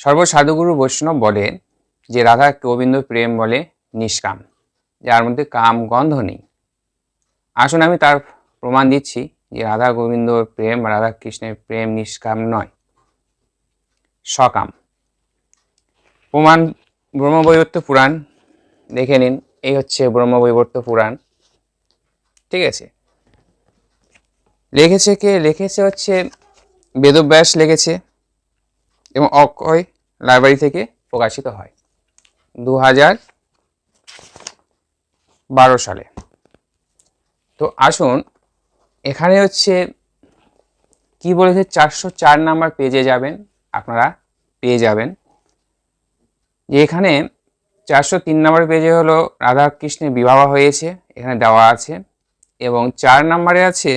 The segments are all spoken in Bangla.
সর্বসাধুগুরু বৈষ্ণব বলে যে রাধা গোবিন্দ প্রেম বলে নিষ্কাম, যার মধ্যে কাম গন্ধ নেই। আসুন আমি তার প্রমাণ দিচ্ছি যে রাধা গোবিন্দ প্রেম, রাধা কৃষ্ণের প্রেম নিষ্কাম নয়, সকাম। প্রমাণ ব্রহ্মবৈবর্ত পুরাণ দেখে নিন। এই হচ্ছে ব্রহ্মবৈবর্ত পুরাণ, ঠিক আছে। লিখেছে কে? লিখেছে হচ্ছে বেদব্যাস লিখেছে এবং অক্ষয় লাইব্রেরি থেকে প্রকাশিত হয় 2012 সালে। তো আসুন এখানে হচ্ছে কি বলেছে, 404 নাম্বার পেজে যাবেন, আপনারা পেয়ে যাবেন যে এখানে 403 নম্বর পেজে হলো রাধা কৃষ্ণের বিবাহ হয়েছে, এখানে দেওয়া আছে। এবং 4 নম্বরে আছে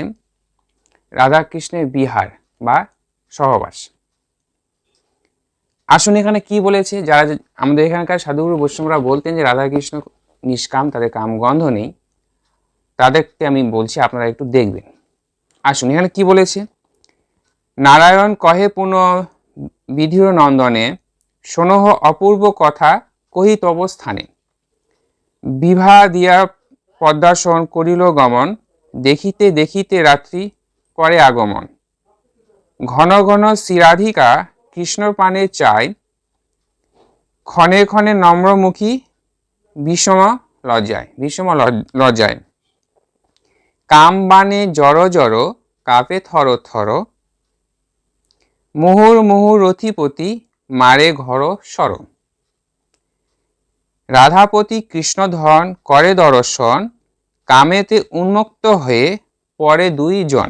রাধা কৃষ্ণের বিহার বা সহবাস। আসুন এখানে কি বলেছে, যারা আমাদের এখানকার সাধুগুরু বৈষ্ণবরা বলতেন যে রাধা কৃষ্ণ নিষ্কাম, তাদের কাম গন্ধ নেই, তাদেরকে আমি বলছি, আপনারা একটু দেখবেন। আসুন এখানে কি বলেছে। নারায়ণ কহে পুনঃ বিধির নন্দনে, শোনহ অপূর্ব কথা কহি তব স্থানে। বিভা দিয়া পদ্মাসন করিল গমন, দেখিতে দেখিতে রাত্রি করে আগমন। ঘন ঘন শ্রীরাধিকা কৃষ্ণ পানে চায়, ক্ষণে ক্ষণে নম্রমুখী বিষম লজ্জায়। কাম বানে জড় জড় কাপে থর থর, মুহুর মুহুর রথিপতি মারে ঘর সর। রাধাপতি কৃষ্ণধন করে দর্শন, কামেতে উন্মুক্ত হয়ে পরে দুইজন।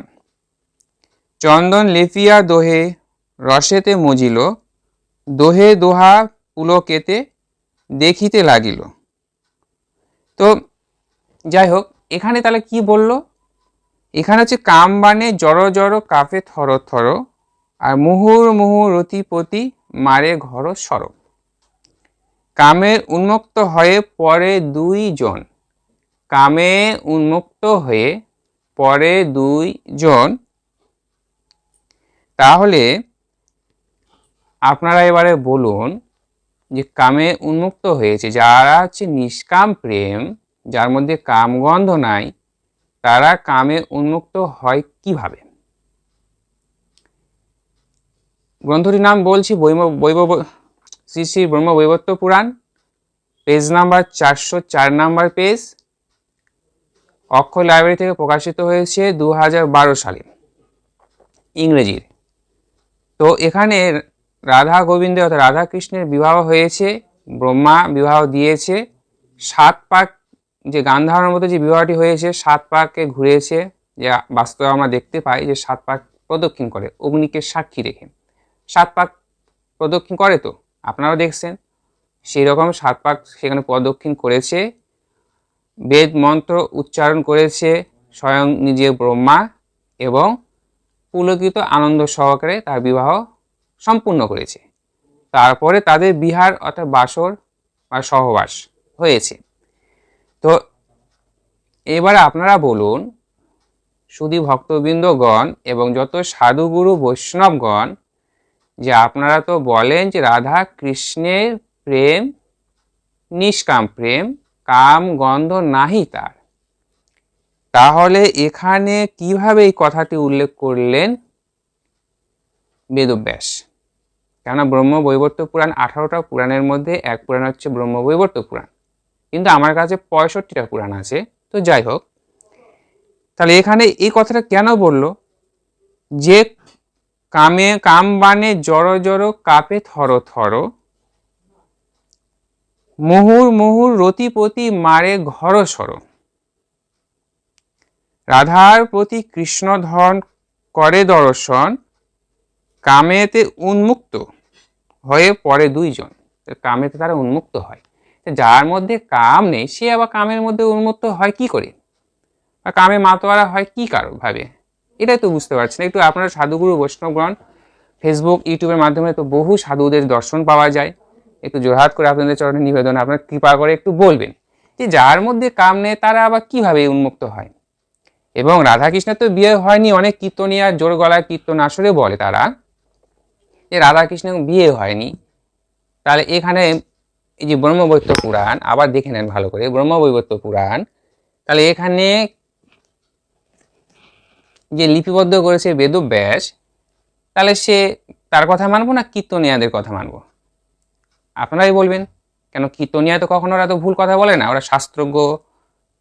চন্দন লেপিয়া দোহে রসেতে মজিল, দোহে দোহা পুলকেতে দেখিতে লাগিল। তো যাই হোক, এখানে তাহলে কি বলল, এখানে হচ্ছে কাম বানে জড় জড় কাপে থর থর, আর মুহুর মুহুর রতিপতি মারে ঘর সর। কামে উন্মুক্ত হয়ে পরে দুইজন, কামে উন্মুক্ত হয়ে পরে দুইজন। তাহলে আপনারা এবারে বলুন যে কামে উন্মুক্ত হয়েছে যারা হচ্ছে নিষ্কাম প্রেম, যার মধ্যে কামগন্ধ নাই, তারা কামে উন্মুক্ত হয় কিভাবে? গ্রন্থটির নাম বলছি শ্রী শ্রী ব্রহ্মবৈবর্ত পুরাণ, পেজ নাম্বার 404 নাম্বার পেজ, অক্ষয় লাইব্রেরি থেকে প্রকাশিত হয়েছে 2012 সালে, ইংরেজির। তো এখানে রাধা গোবিন্দ অর্থাৎ রাধা কৃষ্ণের বিবাহ হয়েছে, ব্রহ্মা বিবাহ দিয়েছে, 7 পাক, যে গান্ধারের মধ্যে যে বিবাহটি হয়েছে 7 পাকে ঘুরেছে, যে বাস্তবে আমরা দেখতে পাই যে 7 পাক প্রদক্ষিণ করে অগ্নিকে সাক্ষী রেখে। 7 পাক প্রদক্ষিণ করে, তো আপনারাও দেখছেন, সেই রকম 7 পাক সেখানে প্রদক্ষিণ করেছে, বেদ মন্ত্র উচ্চারণ করেছে স্বয়ং নিজে ব্রহ্মা, এবং পুলকিত আনন্দ সহকারে তার বিবাহ সম্পূর্ণ করেছে। তারপরে তাদের বিহার অর্থাৎ বাসর বা সহবাস হয়েছে। তো এবারে আপনারা বলুন, শুধু ভক্তবৃন্দগণ এবং যত সাধুগুরু বৈষ্ণবগণ, যে আপনারা তো বলেন যে রাধা কৃষ্ণের প্রেম নিষ্কাম প্রেম, কাম গন্ধ নাহি তার, তাহলে এখানে কিভাবে এই কথাটি উল্লেখ করলেন বেদব্যাস? কেননা ব্রহ্মবৈবর্ত পুরাণ 18টা পুরাণের মধ্যে এক পুরাণ হচ্ছে ব্রহ্মবৈবর্ত পুরাণ, কিন্তু আমার কাছে 65টা পুরাণ আছে। তো যাই হোক, তাহলে এখানে এই কথাটা কেন বলল যে কাম বানে জড় জড় কাপে থর থর, মুহুর মুহুর রতিপতি মারে ঘর সর। রাধার প্রতি কৃষ্ণধন করে দর্শন, কামেতে উন্মুক্ত হয়ে পরে দুইজন। কামেতে তারা উন্মুক্ত হয়, যার মধ্যে কাম নেই সে আবার কামের মধ্যে উন্মুক্ত হয় কি করে, বা কামে মাতোয়ারা হয় কি কারণ ভাবে, এটাই তো বুঝতে পারছেন। একটু আপনারা সাধুগুরু বৈষ্ণবগণ ফেসবুক ইউটিউবের মাধ্যমে তো বহু সাধুদের দর্শন পাওয়া যায়, একটু জোরহাত করে আপনাদের চরণে নিবেদন, আপনার কৃপা করে একটু বলবেন যে যার মধ্যে কাম নেই তারা আবার কিভাবে উন্মুক্ত হয়। এবং রাধাকৃষ্ণের তো বিয়ে হয়নি, অনেক কীর্তনিয়া জোর গলায় কীর্তন আসরে বলে তারা যে রাধাকৃষ্ণের বিয়ে হয়নি, তাহলে এখানে এই যে ব্রহ্মবৈবর্ত পুরাণ আবার দেখে নেন ভালো করে, ব্রহ্মবৈবর্ত পুরাণ, তাহলে এখানে যে লিপিবদ্ধ করেছে বেদব্যাস, তাহলে সে তার কথা মানবো না কীর্তনিয়াদের কথা মানবো? আপনারাই বলবেন। কেন কীর্তনিয়া তো কখনো ওরা তো ভুল কথা বলে না, ওরা শাস্ত্রজ্ঞ,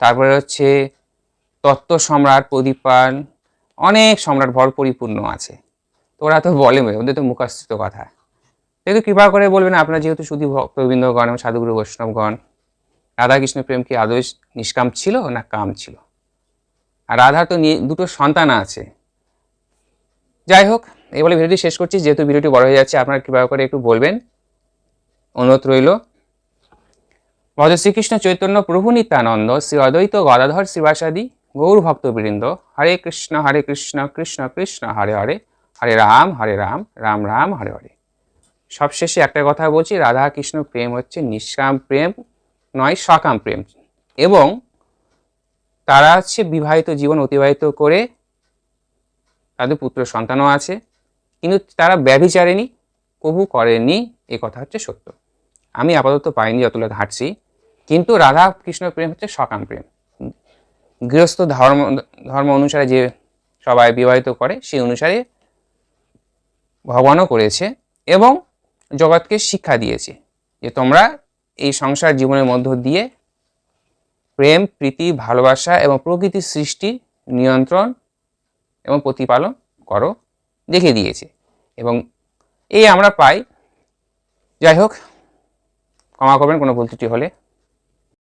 তারপরে হচ্ছে তত্ত্ব সম্রাট প্রদীপান, অনেক সম্রাট ভর পরিপূর্ণ আছে, তো ওরা তো বলে, ওদের তো মুখস্থিত কথা। যেহেতু কৃপা করে বলবেন, আপনার যেহেতু শুধু ভক্তবৃন্দগণ এবং সাধুগুরু বৈষ্ণবগণ, রাধাকৃষ্ণ প্রেম কি আদৌ নিষ্কাম ছিল না কাম ছিল? আর রাধার তো দুটো সন্তান আছে। যাই হোক, এই বলে ভিডিওটি শেষ করছি, যেহেতু ভিডিওটি বড় হয়ে যাচ্ছে, আপনারা কৃপা করে একটু বলবেন, অনুরোধ রইল। ভজ শ্রীকৃষ্ণ চৈতন্য প্রভু নিত্যানন্দ শ্রী অদ্বৈত গদাধর শ্রীবাসাদি গৌর ভক্তবৃন্দ, হরে কৃষ্ণ কৃষ্ণ কৃষ্ণ হরে হরে, হরে রাম রাম রাম হরে হরে। সবশেষে একটা কথা বলছি, রাধা কৃষ্ণ প্রেম হচ্ছে নিষ্কাম প্রেম নয়, সকাম প্রেম, এবং তারা হচ্ছে বিবাহিত জীবন অতিবাহিত করে তাদের পুত্র সন্তানও আছে, কিন্তু তারা ব্যভিচারেনি, কবু করেনি, এ কথা হচ্ছে সত্য। আমি আপাতত পাইনি, যতটা হাঁটছি, কিন্তু রাধা কৃষ্ণ প্রেম হচ্ছে সকাম প্রেম। গৃহস্থ ধর্ম অনুসারে যে সবাই বিবাহিত করে, সেই অনুসারে ভগবানও করেছে এবং জগৎকে শিক্ষা দিয়েছে যে তোমরা এই সংসার জীবনের মধ্য দিয়ে প্রেম, প্রীতি, ভালোবাসা এবং প্রকৃতির সৃষ্টি, নিয়ন্ত্রণ এবং প্রতিপালন করো, দেখিয়ে দিয়েছে, এবং এই আমরা পাই। যাই হোক, ক্ষমা করবেন কোনো ভুল ত্রুটি হলে।